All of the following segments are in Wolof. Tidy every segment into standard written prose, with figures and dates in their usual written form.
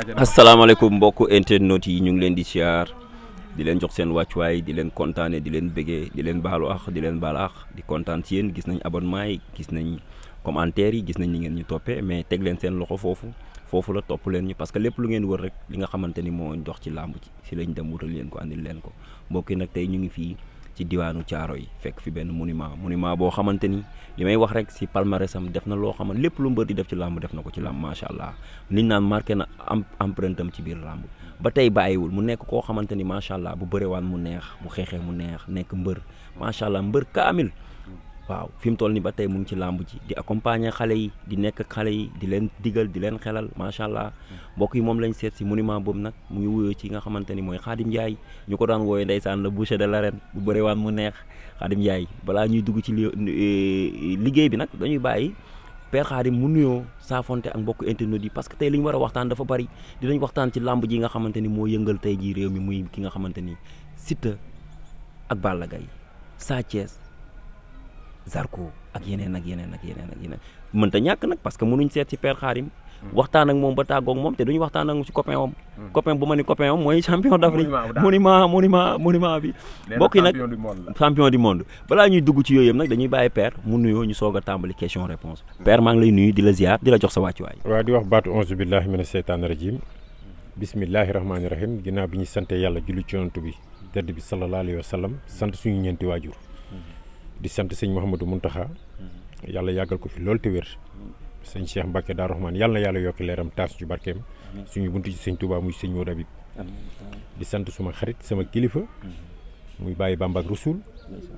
asalaamaaleykum mbokku internet yi ñu ngi leen di siyaar di leen jox seen wàccuwaay di leen kontaane di leen bëggee di leen baalu ax di leen baal ax di kontaan ci yéen gis nañ abonnement yi gis nañ commentaire yi gis nañ ni ngeen ñu toppee mais teg leen seen loxo foofu la topp leen ñu parce que lépp lu ngeen wër rek li nga xamante ni moo dox ci làmb ci si lañ dem wutal leen ko andil leen ko mbokk yi nag tey ñu ngi fii ci diwaanu Thiaroye yi fekk fi benn monument boo xamante ni li may wax rek si palmarèsam def na loo xamante lépp lu mbër di def ci làmb def na ko ci làmb macha allah liñ naan marqué na empreinte am ci biir làmb ba tey bàyyiwul mu nekk koo xamante ni macha allah bu bërewaan mu neex bu xeexee mu neex nekk mbër macha allah mbër kaamil waaw fi mu toll ni ba tey mu ngi ci làmb ji di accompagner xale yi di nekk xale yi di leen digal di leen xelal macha allah mbokk yi moom lañ seet si monument boobu nag mu ngi wuyoo ci nga xamante ni mooy Khadim Ndiaye ñu ko daan wooyee ndeysaan la boucher de l'arène bu bërewaan mu neex Khadim Ndiaye balaa ñuy dugg ci liggéey bi nag dañuy bàyyi Père Khadim mu nuyoo saafonte ak mbokk internet yi parce que tey li ñu war a waxtaan dafa bari dinañ waxtaan ci làmb ji nga xamante ni moo yëngal tey jii réew mi muy ki nga xamante ni Siteu ak Balla Gaye Sa Thiès Zarko ak yeneen mënta ñàkk nag parce que mënuñ seet ci Père Khadim waxtaan ak moom ba tàggoog moom te duñu waxtaan ak moom ci copain am copain bu ma ni copain am mooy champion d'Afrique monument bi mbokk yi nag champion du monde balaa ñuy dugg ci yooyu yëpp nag dañuy bàyyi Père mu nuyoo ñu soog a tàmbali question réponse Père maa ngi lay nuyu di la ziar di la jox sa wàccuwaay waaw di wax baatu onze billahi mina seytaani rajim bismillahi rahmaani rahim ginnaaw bi ñu sante yàlla julli ci yonent bi tedd bi sallallahu alayhi wa sallam sant suñu ñeenti waajur di sant sëñ Mouhamadou Mountakha yàlla yàggal ko fi loolu te wér sëñ Cheikh Mbacke Darou Rahmane yàlla na yàlla yokki leeram taas ci barkeem suñu buntu ci sëñ Touba muy sëñ Modou Habib di sant suma xarit sama kilifa muy Baye Bamba ak Rasoul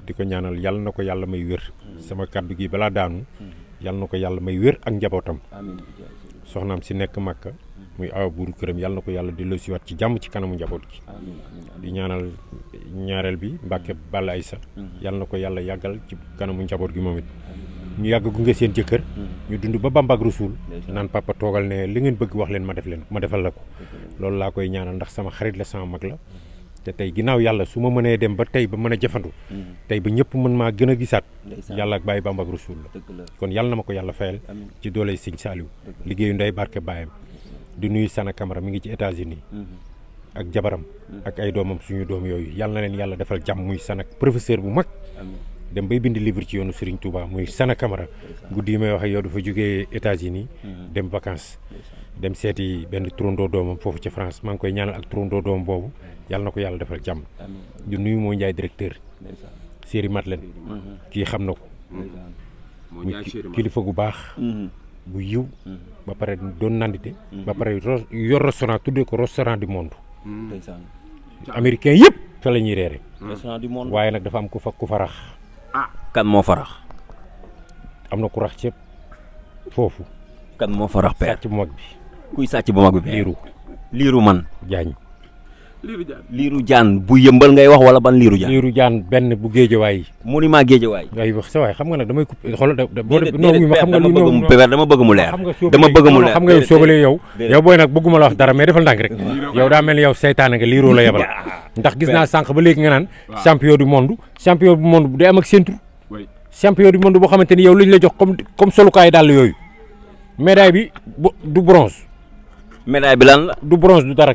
di ko ñaanal yàlla na ko yàlla may wér sama kaddu gi balaa daanu yàlla na ko yàlla may wér ak njabootam soxnaam si nekk Makka muy awa buuru këram yàlla na ko yàlla delloosiwaat ci jàmm ci kanamu njaboot gi di ñaanal ñaareel bi Mbacke Balla Aïssa yàlla na ko yàlla yàggal ci kanamu njaboot gi moom it ñu yàgg gunge seen jëkkër ñu dund ba Bamba ak Rasoul naan papa toogal ne li ngeen bëgg wax leen ma defal la ko loolu laa koy ñaanal ndax sama xarit la sama mag la te tey ginnaaw yàlla su ma mënee dem ba tey ba mën a jafandu tey ba ñëpp mën maa gën a gisaat yàlla ak Baye Bamba ak Rasoul la kon yàlla na ma ko yàlla fayal ci dooley Sëñ Saliou liggéeyu ndey barke baayam di nuyu Sana Camara mi ngi ci États-Unis ak jabaram ak ay doomam suñu doom yooyu yàlla na leen yàlla defal jàmm muy Sana professeur bu mag dem bay bind livre ci yoonu Serigne Touba muy Sana Camara guddi yi may wax ak yow dafa jógee États-Unis dem vacances dem seeti benn turandoo doomam foofu ci France maa ngi koy ñaanal ak turandoo doomam boobu yàlla na ko yàlla defal jàmm di nuyu moo Ndiaye directeur Série Madeleine kii xam na ko muy kilifa gu baax bu yiw ba pare doon nandite ba pare yor restaurant tuddee ko restaurant du monde américain yëpp fa la ñuy reere waaye nag dafa am ku fa rax kan moo farax am na ku rax ceeb foofu kan moo farax Père sàcc bu mag bi kuy sàcc bu mag bi liiru man jaañ liiru jaan bu yëmbal ngay wax wala ban liiru jaan benn bu géejawaay monument géejawaay ngay wax sa waay xam nga nag damay coupé xoolal noomu ma xam nga dama bëgg mu leer xam nga yow soobalee yow booy nag bëgguma la wax dara mais defal ndànk rek yow daa mel ni yow seytaane nga liiroo la yebal ndax gis naa sànq ba léegi nga naan champion du monde bu day am ak ceinture champion du monde boo xamante ni yow lañ la jox comme solukaay dàll yooyu médaille bi du bronze médaille bi lan la du bronze du dara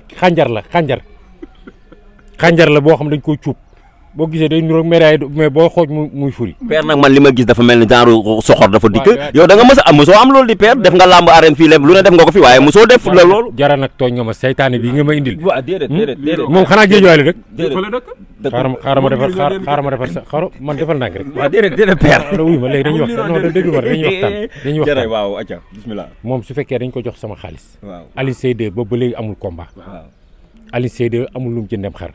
xànjar la boo xam dañ koy cuub boo gisee day niroog médaille mais boo xooj muy furi Père nag man li ma gis dafa mel ni genre soxor dafa dikk yow da nga mosoo am loolu di Père def nga làmb arène fii lépp lu ne def nga ko fi waaye mosoo def la loolu jara nag tooñ nga ma saytaane bi nga ma indil waaw déedéet moom xanaa géejuwaay la dëkk xaaral ma defar sa xaro man defal ndànk rek waaw déedéet Père wuy ma léegi dañuy waxtaan waaw acca bismillah moom su fekkee dañ ko jox sama xaalis Aliou Seyde boobu ba léegi amul combat Aliou Seyde amul lu mu jëndem xar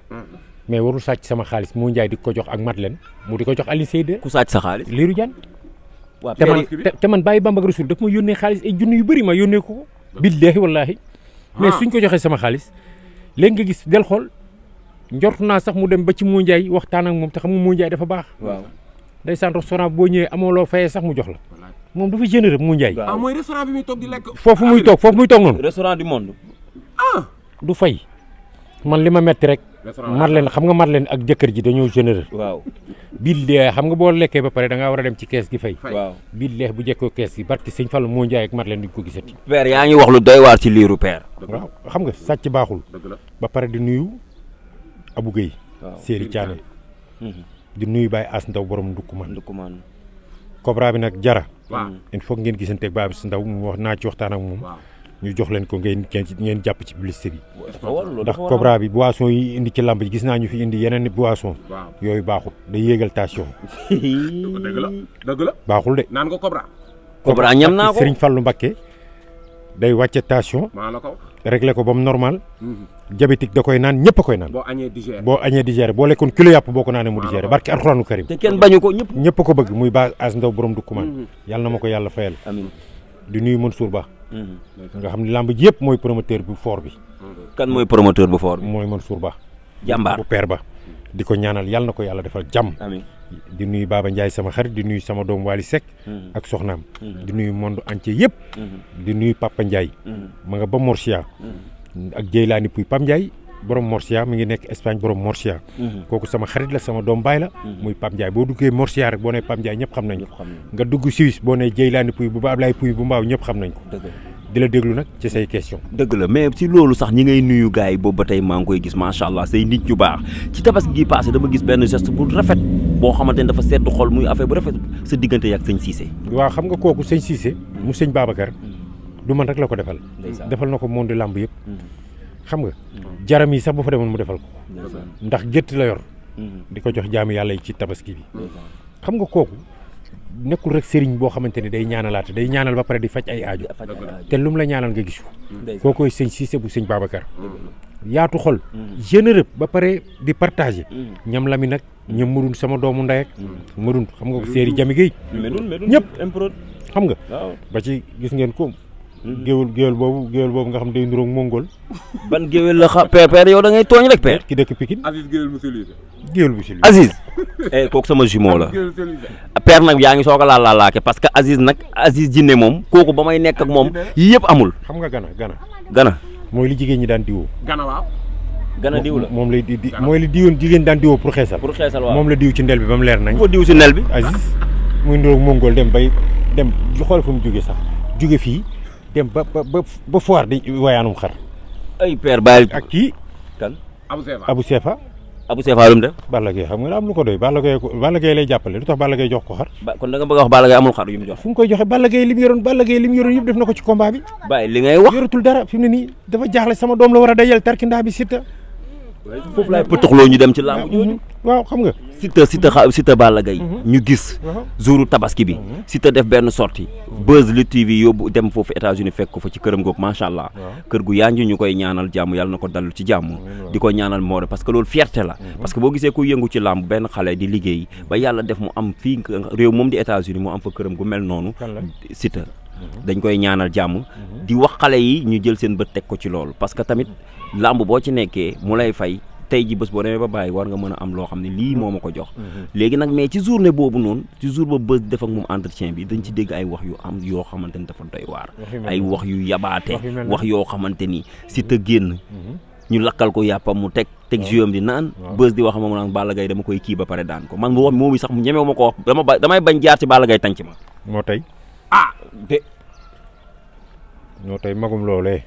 mais warul sàcc sama xaalis moo Ndiaye di ko jox ak Madeleine mu di ko jox Aliou Seyde ku sàcc sa xaalis Lirou Diane te man Baye Bamba ak Rasoul daf ma yónnee xaalis ay junni yu bëri ma yónnee ko billaahi wallaahi mais suñ ko joxee sama xaalis léegi nga gis del xool njortu naa sax mu dem ba ci moo Ndiaye waxtaan ak moom te xam nga moo Ndiaye dafa baax ndeysaan restaurant boo ñëwee amoo loo fayee sax mu jox la moom dafa généreux moo Ndiaye mooy restaurant bi muy toog di lekk foofu muy toog noonu restaurant du monde du fay man li ma metti rek Marlène xam nga Marlène ak jëkkër ji dañoo généreux. waaw billahi xam nga boo lekkee ba pare da ngaa war a dem ci kees gi fay. waaw billahi bu jekkoo kees gi barki sëñ Fallou moo Njaay ak Marlène duñ ko gisati. père yaa ngi wax lu doy waar ci liiru père. waaw xam nga sàcc baaxul. ba pare di nuyu Abou Guèye. waaw Séeri Thiané. di nuyu Baye As Ndaw borom Ndoukoumane. Cobra bi nag jara. waaw il faut ngeen gisante ak Baye As Ndaw mu wax naa ci waxtaan ak moom. ñu jox leen ko ngeen jàpp ci publicité bi. ndax Cobra bi boisson yi indi ci lamb ji gis naa ñu fi indi yeneen boisson. yooyu baaxul day yéegal tension. dëgg la baaxul de. naan nga Cobra ñam naa ko Serigne Fallou Mbacké day wàcce tension. maa la ko réglé ko ba mu normal. diabétique da koy naan ñëpp a koy naan. boo añee digéré boo lekkoon kilo yàpp boo ko naanee mu digéré barki alxuraanu karim. te kenn bañu ko ñëpp ko bëgg muy Baye As Ndaw borom Ndoukoumane. yàlla na ma ko yàlla fayal. amiin di nuyu Mansour Ba. nga xam ne lamb ji yëpp mooy promoteur bu fort bi. kan mooy promoteur bu fort bi. mooy Mansour Ba. jàmbaar bu père ba. di ko ñaanal yàlla na ko yàlla defal jàmm. amiin di nuyu Baba Ndiaye sama xarit di nuyu sama doom Wali Seck. ak soxnaam. di nuyu monde entier yëpp. di nuyu Papa Ndiaye. ma nga ba Morcia. ak Jeylaani Puy Pam Ndiaye borom Morcia mi ngi nekk Espagne borom Morcia. kooku sama xarit la sama doom baay la. muy Pam Ndiaye boo duggee Morcia rek boo nee Pam Ndiaye ñëpp xam nañ ko. nga dugg Suisse boo nee Jeylaani Puy bu ba Ablaye Puy bu mbaaw ñëpp xam nañ ko. di la déglu nag ci say question dëgg la mais si loolu sax ñi ngay nuyu gars yi boobu ba tey maa ngi koy gis macha allah say nit ñu baax ci tabaski gi passé dama gis benn geste bu rafet boo xamante ne dafa sedd xol muy affaire bu rafet sa diggante ak sëñ Cissé. waaw xam nga kooku sëñ Cissé mu sëñ Babacar du man rek la ko defal. defal na ko monde lamb yëpp. xam nga jaram yi sax bu fa demoon mu defal ko. ndax gétt la yor. di ko jox jaamu yàlla yi ci tabaski bi. xam nga kooku nekkul rek sëriñ boo xamante ne day ñaanalaate day ñaanal ba pare di faj ay aajo. te lu mu la ñaanal nga gisu koo koy sëñ Cissé bu sëñ Babacar. yaatu xol. généreux ba pare di partager. ñam la mi nag ñam mëdun sama doomu ndey ak. mëdun xam nga ko séeri Jami Guèye. ñëpp xam nga. ba ci gis ngeen ko. géwél boobu nga xam day niroog mongol. ban géwél la père yow da ngay tooñ rek père. ki dëkk Pikine. Aziz géwél mu civilisé. géwél bu civilisé. Aziz. kooku sama jumeau la. père nag yaa ngi soog a laalaake parce que Aziz jinne moom kooku ba may nekk ak moom yii yëpp amul. xam nga gana mooy li jigéen ñi daan diwoo. gana diw la moom lay di mooy li diwoon jigéen daan diwoo pour xeesal. waaw moom la diw ci ndel bi ba mu leer nañ. ko diw si nel bi. Aziz muy niroog mongol dem xool fu mu jóge sax jóge fii dem ba foire di wayaanum xar. ay père bàyyi ak kii. kan Abou Sefa. Abou Sefa lu mu def. Balla Gaye xam nga ne am lu ko doy Balla Gaye lay jàppale lu tax Balla Gaye jox ko xar. kon da nga bëgg a wax Balla Gaye amul xar yu mu jox. fu mu koy joxe Balla Gaye li mu yoroon yëpp def na ko ci combat bi. bàyyi li ngay wax yoratul dara fi mu ne nii dafa jaaxle sama doom la war a dajal tarkindaa bi Siteu. foofu laay pëtaxloo ñu dem ci làmb jooju. waaw xam nga. Siteu Balla Gaye ñu gis jouru tabaski bi Siteu def benn sortie Buzz Lutte TV yóbbu dem foofu États-Unis fekk ko fa ci këram googu macha allah kër gu yaanju ñu koy ñaanal jàmm yàlla na ko dallu ci jàmm di ko ñaanal moore parce que loolu fierté la parce que boo gisee ku yëngu ci làmb benn xale di liggéey ba yàlla def mu am fii réew moom di États-Unis mu am fa këram gu mel noonu Siteu dañ koy ñaanal jàmm di wax xale yi ñu jël seen bët teg ko ci loolu parce que tamit làmb boo ci nekkee mu lay fay tey ji bés boo demee ba bàyyi war nga mën a am loo xam ne lii moo ma ko jox léegi nag mais ci journée boobu noonu ci jour ba bés def ak moom entretien bi dañ ci dégg ay wax yu am yoo xamante ni dafa doy waar ay wax yu yabaate wax yoo xamante ni Siteu génn ñu lakkal ko yàppam mu teg jouam di naan bés di wax ma mu naan Balla Gaye dama koy kii ba pare daan ko man wax moomu sax ñemewu ma ko wax damay bañ jaar ci Balla Gaye tànc ma moo tey de moo tey magum loolee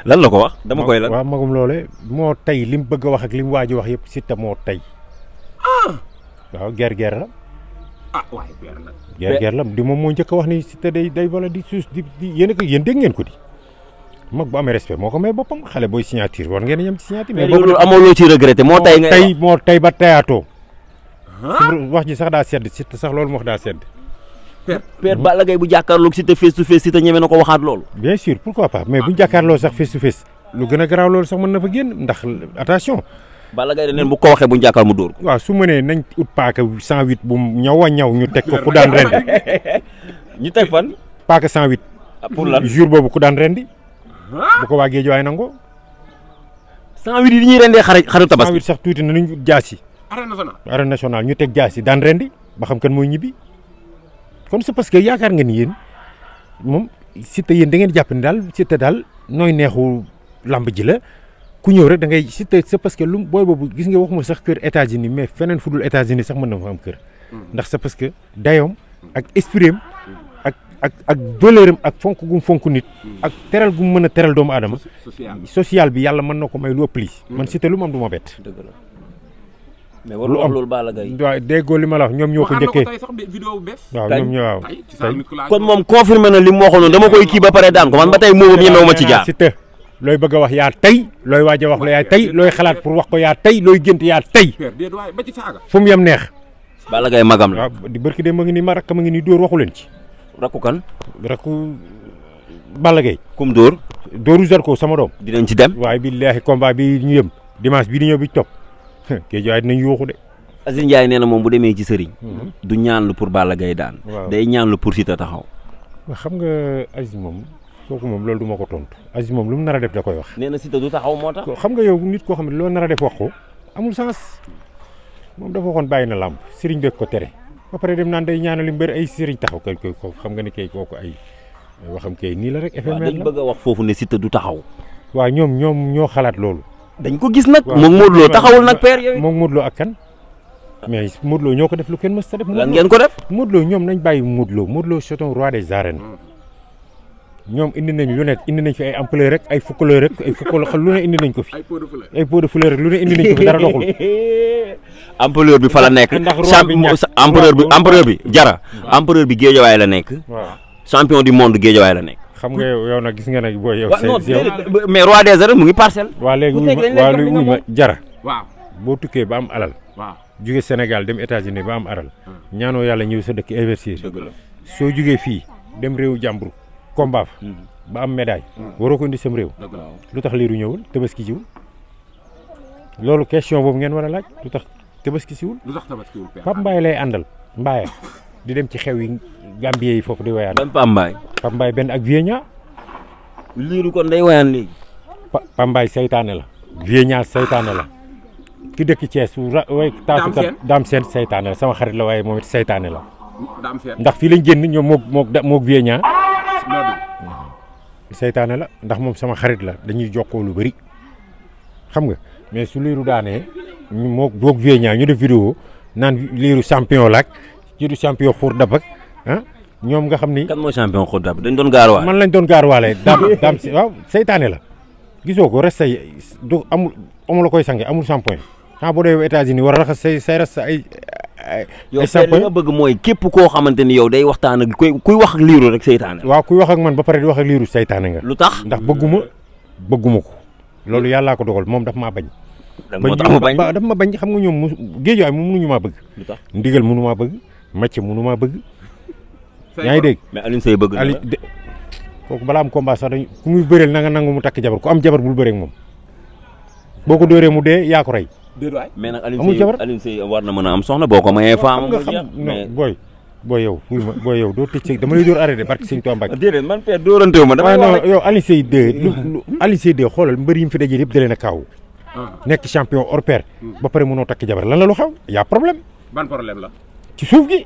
lan la ko wax dama koy lan waaw magum loole moo tey li mu bëgg a wax ak li mu waaj a wax yëpp Siteu moo tey waaw guerre la waaye père nag guerre la di moom moo njëkk a wax ni Siteu day wala di suus di yéen dégg ngeen ko di mag bu amee respect moo ko may boppam xale booy signature war ngeen a yem ci signature mais loolu amoo loo ci regretté moo tey ba teyaatoo wax ji sax daa sedd Siteu sax loolu moo wax daa sedd père Balla Gaye bu jàkkaarloog Siteu face to face Siteu ñeme na ko waxaat loolu bien sûr pourquoi pas mais bu ñu jàkkaarloo sax face to face lu gën a garaaw loolu sax mën na fa génn ndax attention Balla Gaye neen bu ko waxee bu ñu jàkkaar mu dóor ko waaw su mënee nañ ut paaka 108 bu ñaw a ñaw ñu teg ko ku daan rendi ñu teg fan paaka 108 pour lan jour boobu ku daan rendi bu ko waa Géejawaay nangoo 108 yi ñuy rendee xaru tabaski 108 sax tuuti na nañ jaas yi arène nationale ñu teg jaas yi daan rendi ba xam kan mooy ñibbi kon c'est parce que yaakaar nga ni yéen moom Siteu yéen da ngeen jàpp ni daal Siteu daal nooy neexu lamb ji la ku ñëw rek da ngay Siteu c'est parce que lu booy boobu gis nga waxuma sax kër États-Unis mais feneen fu dul États-Unis sax mën na fa am kër ndax c'est parce que dayoom ak esprit ak valeur am ak fonk gum fonk nit ak teral gum mën a teral doomu aadama social bi yàlla mën na ko may lu ëpp lii man Siteu lu mu am du ma bett dëgg la mais warul wax loolu Balla Gaye waaw déggoo li ma la wax ñoom ñoo ko njëkkee waaw ñoom ñoo waaw kon moom confirmé na li mu waxoon dama koy kii ba pare daan ko man ba tey moomam ñemewu ma ci jaar Siteu looy bëgg a wax yaa tey looy waaj a wax la yaa tey looy xalaat pour wax ko yaa tey looy gént yaa tey fu mu yem neex Balla Gaye magam la waaw di barki de ma ngi nii ma rakk ma ngi nii dóor waxu leen ci rakku kan rakku Balla Gaye kum dóor dóoru Zarko sama doom dinañ ci dem waaye billaahi combat bi ñu yëm dimanche bii di ñëw bi ci topp kii waaye dinañ yuuxu de Aziz Ndiaye nee na moom bu demee ci sëriñ du ñaan lu pour Balla Gaye daan day ñaan lu pour Siteu taxaw xam nga Aziz moom kooku moom loolu du ma ko tontu Aziz moom lu mu nar a def da koy wax nee na Siteu du taxaw moo tax xam nga yow nit koo xam ne loo nar a def wax ko amul sens moom dafa waxoon bàyyi na làmb sëriñ beeg ko tere ba pare dem naan day ñaanali mbër ay sëriñ taxaw kay ko xam nga ni kay kooku ay waxam kay nii la rek éphémère la dañ bëgg a wax foofu ne Siteu du taxaw waaw ñoom ñoo xalaat loolu dañ ko gis nag moom Modou Lo taxawul nag père yooyu moom Modou Lo ak kan mais Modou Lo ñoo ko def lu kenn mës ta def lan ngeen ko def Modou Lo ñoom nañ bàyyi Modou Lo c'est un roi des arènes ñoom indi nañ lu ne indi nañ fi ay ampleur rek ay fukkaleur rek ay fukkal lu ne indi nañ ko fi ay pot de fleur rek lu ne indi nañ ko fi dara doxul empereur bi fa la nekk empereur bi jara empereur bi géejawaay la nekk champion du monde géejawaay la nekk xam nga yow nag gis nga nag booy yow mais roi des arènes mu ngi parcelle waa léegi wuy ma jara boo tukkee ba am alal jóge Sénégal dem États-Unis ba am alal ñaanoo yàlla ñëw sa dëkk investir soo jógee fii dem réewu jàmbur combat fa ba am médaille waroo ko indi sam réew lu tax liiru ñëwul tabaski siwul loolu question boobu ngeen war a laaj lu tax tabaski siwul Pape Mbaye lay àndal Mbaye di dem ci xew yi Gambie yi foofu di wayaan Pape Mbaye benn ak Vienya liiru kon day wayaan léegi Pape Mbaye saytaane la Vienya saytaane la ki dëkk Thiès way taasukat Dame Sène saytaane la sama xarit la waaye moom it saytaane la ndax fii lañ génn ñoom mook Vienya seytaane la ndax moom sama xarit la dañuy jokkoo lu bëri xam nga mais su liiru daanee moo boog Vienya ñu def vidéo naan liiru champion laak ci du champion xuur dabak ñoom nga xam ni kan mooy champion xuur dabak dañ doon gaarwaale man lañ doon gaarwaale daam waaw seytaane la gisoo ko res say du amul la koy sange amul shampoing boo dee États-Unis war a raxas say res ay yow li nga bëgg mooy képp koo xamante ni yow day waxtaan ak kuy wax ak liiru rek seytaane waaw kuy wax ak man ba pare di wax ak liiru seytaane nga lu tax ndax bëgguma ko loolu yàllaa ko dogal moom daf maa bañ daf ma bañ xam nga ñoom géejawaay moom mënuñu maa bëgg lu tax ndigal mënu maa bëgg macc mënu maa bëgg yaa ngi dégg mais Alioune Seye bëgg na kooku balaa am combat sax dañ ku muy bëreel na nga nangu mu takk jabar ku am jabar bul bëree ak moom boo ko dóoree mu dee yaa ko rey mais nag Alioune Seye war na mën a am soxna boo ko mayee femme nga xam booy yow doo tëj dama lay dóor arrêté barke Sëñ Tuubaa Mbàkke déedéet man père dóorantewu ma damay wax yow Alioune Seye 2 Alioune Seye 2 xoolal mbër yi mu fi dajee yëpp dalee na kaaw nekk champion hors pair ba pare mënoo takk jabar lan la lu xaw y'a problème ban problème la ci suuf gi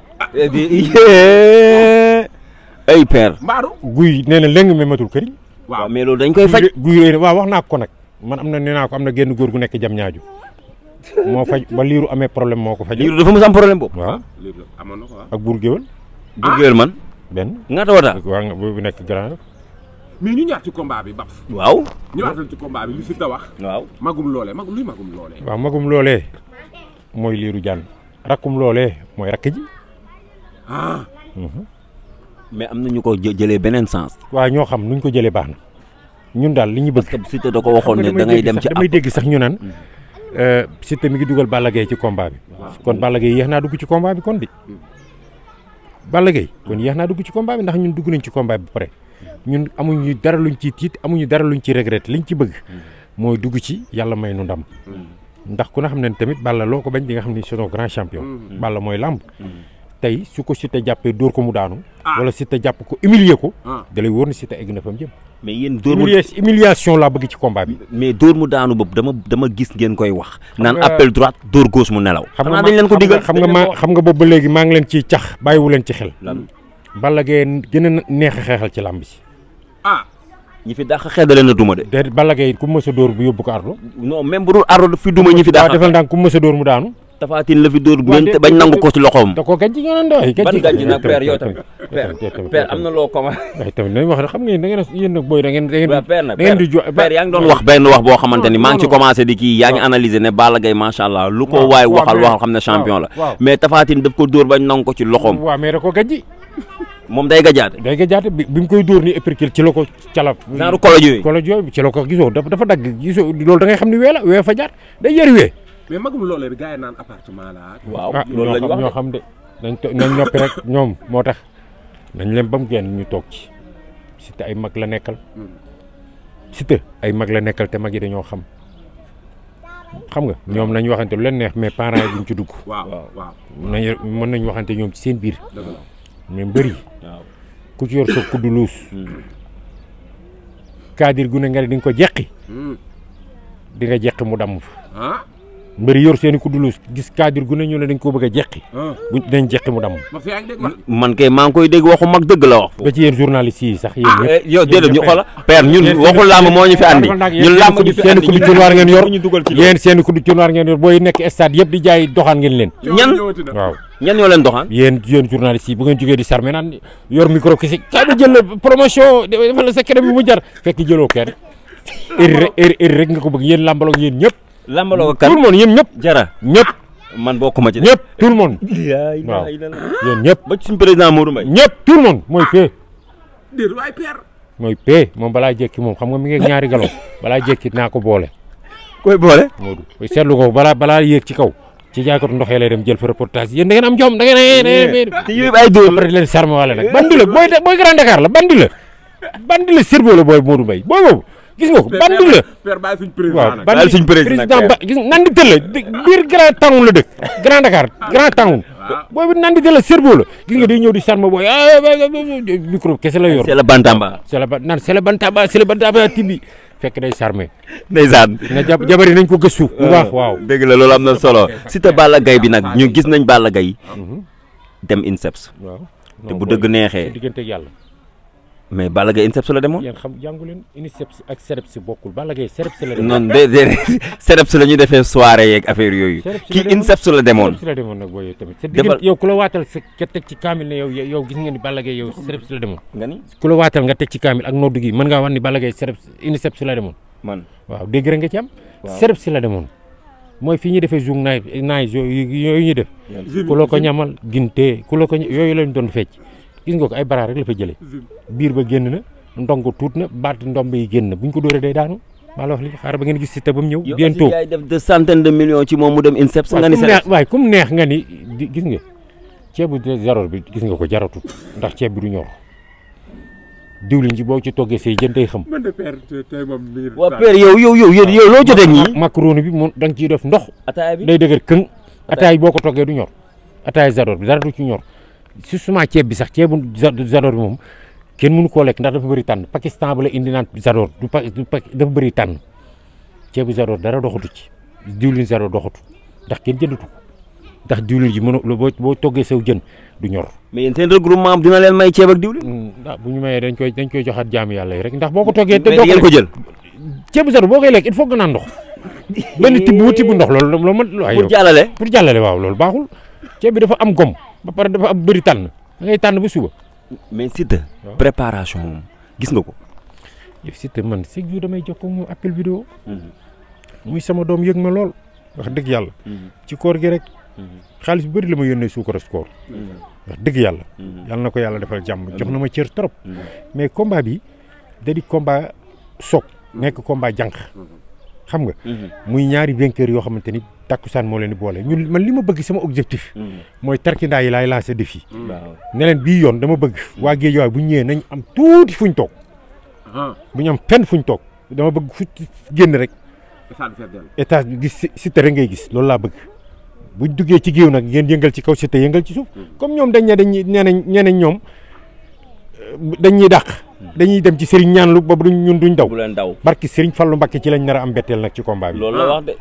ay père guy nee na léegi mais matul këriñ waaw mais loolu dañ koy faj guy waaw wax naa ko nag man nee naa ko am na genn góor gu nekk jam ñaaju moo faj ba liiru amee problème moo ko faj liiru dafa mos am problème boobu waaw amoon na ko ak buur géwël man benn ngaata wata waaw nga bu nekk grand mais ñu ñaar ci combat bi Babs waaw ñëwaatal ci combat bi li si ta wax waaw magum loolee waaw magum loolee mooy liiru jaan rakkum loolee mooy rakk ji mais am na ñu ko jëlee beneen sens waaw ñoo xam nuñ ko jëlee baax na ñun daal li ñu bëgg parce que Siteu da ko waxoon ne da ngay dem ci damay dégg sax ñu naan Siteu mi ngi dugal Balla Gaye ci combat bi kon Balla Gaye yéex naa dugg ci combat bi kon di Balla Gaye kon yéex naa dugg ci combat bi ndax ñun dugg nañ ci combat bi ba pare ñun amuñu dara luñ ci tiit amuñu dara luñ ci regret liñ ci bëgg mooy dugg ci yàlla may nu ndam ndax ku na xam ne tamit Balla loo ko bañ di nga xam ni c'est un grand champion Balla mooy làmb tey su ko Siteu jàppee dóor ko mu daanu wala Siteu jàpp ko humilier ko da lay wóor ni Siteu egg na fa mu jëm mais yéen dóor mu humiliation laa bëgg ci combat bi mais dóor mu daanu boobu dama gis ngeen koy wax naan appel droite dóor gauche mu nelaw xam nga dañ leen ko digal xam nga boobu ba léegi maa ngi leen ciy cax bàyyiwu leen ci xel Balla Gaye gën a neex a xeexal ci làmb si ñi fi dàq xeex da leen a duma de. déedéet Balla Gaye ku mës a dóor bu yóbbu ko ardo. non même bu dul ardo fi duma ñi fi dàq. waaw defal ndànk ku mës a dóor mu daanu. Tapha Tine la fi dóor bañ nangu ko ci loxoom. da koo gàncax gi nga doon ban gàncax nag père yow tamit père am na loo commencé. waaye tamit nañ wax rek xam ngeen da ngeen yéen nag booy da ngeen di père yaa ngi doon wax benn wax boo xamante ni maa ngi ci commencé di kii yaa ngi analyser ne Balla Gaye macha allah lu ko waay waxal xam ne champion la mais Tapha Tine daf ko dóor bañ nangu ko ci loxoom. waaw mais da koo gàncax. moom day gajaate. bi mu koy dóor ni épercule ci la ko calab. naaru kolo jooy ci la ko gisoo dafa dagg gisoo loolu da ngay xam ni wee fa jaar day yëri wee. mais magum loolee bi gars yi naan appartement la. waaw loolu la ñu wax ñoo xam de nañ noppi rek ñoom moo tax nañ leen ba mu génn ñu toog ci Siteu ay mag la nekkal. Siteu ay mag la nekkal te mag yi dañoo xam nga ñoom nañ waxante lu leen neex mais parents yi duñ ci dugg. waaw mën nañ waxante ñoom ci seen biir. mais mbëri ku ci yor sa kuddu luus. kaadir gu ne nga ne di nga ko jeqi. di nga jeqi mu damm. mbëri yor seen i kuddu luus gis kaadir gu ne ñu ne dañ koo bëgg a jeqi. buñ dinañ jeqi mu damm. man kay maa ngi koy dégg waxu mag dëgg la wax. ba ci yéen journaliste yi sax yéen ñëpp. yow déedéet ñu xoolal père ñun waxul làmb moo ñu fi andi. ñun làmb ñu fi seen andi kuddu cunwaar ngeen yor yéen seen kuddu cunwaar ngeen yor booy nekk stade yëpp di jaay doxaan ngeen leen. waaw ñan ñoo leen doxaan. yéen journaliste yi bu ngeen jógee di sarme naan yor micro kese kaa di jël promotion dafa la secret bi mu jar fekk jëloo kenn eri rek nga ko bëgg yéen làmbaloo yéen ñëpp. làmbaloo kan tout le monde yéen ñëpp. jara ñëpp. man bokkuma ci. ñëpp tout le monde. waaw yéen ñëpp. ba ci suñu président Modou Mbaye. ñëpp tout le monde mooy P. déedéet waay père. mooy P moom balaa jekki moom xam nga mi ngi ñaari galon balaa jekki naa ko boole. koy boole. Modou seetlu ko balaa yéeg ci kaw. ci jaaykatu ndox yi lay dem jël fa reportage yéen da ngeen am jom da ngeen te yooyu ay dóor après leen sarme wala nag bandi la booy Grand Dakar la bandi la sirbo la booy Modou Mbaye booy boobu gis nga ko bandi la père bàyyi suñ président waaw nag. bàyyi suñ président ba gis nandi tël la biir Grand Town la dëkk Grand Dakar Grand Town booy bi nandi tël la sirbo la gis nga day ñëw di sarme booy micro kese la yor c'est le bantamba c'est le bantamba tibi fekk day sarme ndeysaan na jabari nañ ko gëstu bu baax waaw dégg la loolu am na solo Siteu Balla Gaye bi nag ñu gis nañ Balla Gaye dem INSEPS waaw te bu dëgg neexee diggante ak yàlla mais Balla Gaye INSEPS la demoon yéen xam jàngu leen INSEPS ak CEREPS bokkul Balla Gaye CEREPS la demoon noonu de CEREPS la ñu defee soirée yeeg affaire yooyu kii INSEPS la demoon CEREPS la demoon nag booy tamit sa diggante yow ku la waatal sa ka teg ci kaamil ne yow gis nga ni Balla Gaye yow CEREPS la demoon nga ni ku la waatal nga teg ci kaamil ak noddu gi mën ngaa wax ni Balla Gaye CEREPS INSEPS la demoon man waaw dégg nga ci am CEREPS la demoon mooy fii ñuy defee zoom naay yooyu ñuy def ku la ko ñamal ginte ku la ko yooyu lañ doon fecc gis nga ko ay bara rek la fa jëlee biir ba génn na ndongo tuut na baat ndomb yi génn na buñ ko dóoree day daanu maa la wax li xaaral ba ngeen gis Siteu ba mu ñëw bientôt yaay def de centaines de millions ci moom mu dem INSEPS nga ni waaye comme neex nga ni gis nga ceebu zéro bi gis nga ko jaratut ndax ceeb bi du ñor diwlin ji boo ci toggee say jën day xam. man de père tey moom mi ngi. waa père yow loo jotee ñii. macaroni bi moom da nga ciy def ndox. ataaya bi day dëgër këng. ataaya boo ko toggee du ñor. ataaya zador bi dara du ci ñor si suma ceeb bi sax ceebu zador bi moom kenn mënu koo lekk ndax dafa bëri tànn Pakistan ba la indi naan zador dafa bëri tànn ceebu zador dara doxatu ci diwlin zador doxatu ndax kenn jëndatu ko ndax diwlin ji mënoo boo toggee saw jën du ñor. mais yéen seen regroupement dina leen may ceeb ak diwlin. bu ñu mayee dañ koy joxaat jaamu yàlla yi rek ndax boo ko toggee. te doo ko jël ceebu zador boo koy lekk il faut nga naan ndox. benn tibb ndox loolu mën. pour jàllale pour jàllale waaw loolu baaxul ceeb bi dafa am gom ba pare dafa am bëri tànn da ngay tànn ba suba. mais Siteu préparation moom gis nga ko. yow Siteu man chaque jour damay jokkoo moom appel vidéo. muy sama doom yëg ma lool wax dëgg yàlla. ci koor gi rek. xaalis bu bëri la ma yónnee suukar koor. wax dëgg yàlla. yàlla na ko yàlla defal jàmm jox na ma cër trop. mais combat bi da di combat soog nekk combat jànq. xam nga. muy ñaari vainqueur yoo xamante ni takkusaan moo leen di boole ñun man li ma bëgg sama objectif. mooy tarkindaa yi laay lancé défi. ne leen bii yoon dama bëgg. waa Guédiawaye bu ñëwee nañ am tuuti fuñ toog. bu ñu am fenn fuñ toog dama bëgg fu génn rek. état bi gis Siteu rek ngay gis loolu laa bëgg. buñ duggee ci géew nag ngeen yëngal ci kaw Siteu yëngal ci suuf. comme ñoom dañ ne dañuy nee nañ ñoom dañuy dàq. dañuy dem ci Serigne ñaan lu boobu ñun duñ daw. bu leen daw barki Serigne Fallou Mbacké ci lañ nar a am mbetteel nag ci combat bi. loolu la wax de.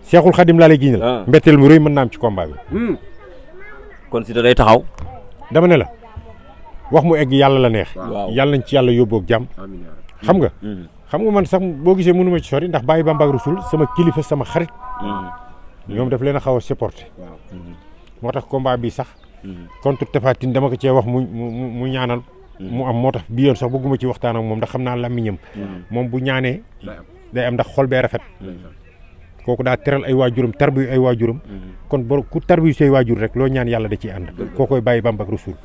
Seexul Xadim laa lay giñal. mbetteel mu rëy mën naa am ci combat bi. kon Siteu day taxaw. dama ne la wax mu egg yàlla la neex. waaw yàlla nañ ci yàlla yóbboog jàmm. xam nga xam nga man sax boo gisee mënu ma ci sori ndax Baye Bamba ak Rasul sama kilifa sama xarit ñoom daf leen a xaw a supporté moo tax combat bi sax contre Tapha Tine dama ko cee wax mu ñaanal mu am moo tax bi yoon sax bëgguma ci waxtaan ak moom ndax xam naa làmmiñam moom bu ñaanee day am ndax xol bee rafet kooku daa teral ay waajuram tarbiyu ay waajuram kon bor ku tarbiyu say waajur rek loo ñaan yàlla da ciy ànd kookoy Baye Bamba ak Rasul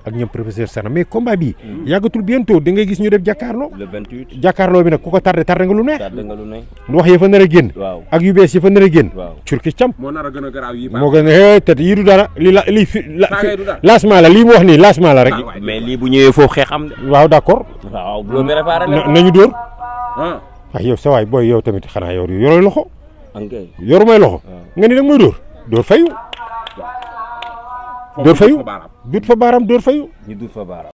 ak ñoom professeur Sana mais combat bi yàggatul bientôt da ngay gis ñu def jàkkaarloo le 28 jàkkaarloo bi nag ku ko tardé nga lu neex tardé nga lu ne wax ya fa nar a génn ak yu bees ya fa nar a génn curki cam moo nar a gën a garaaw yi moo gën a te yii du dara lii lancement la lii mu wax nii lancement la rek mais lii bu ñëwee foofu xeex am de waaw d'accord waaw bu loolu préparé nañu dóor waaye yow sa waay booy yow tamit xanaa yow yorooy loxo yoru may loxo nga ni nag mooy dóor fayu dóor fayu dut fa baaraam dóor fayu ñu dut fa baaraam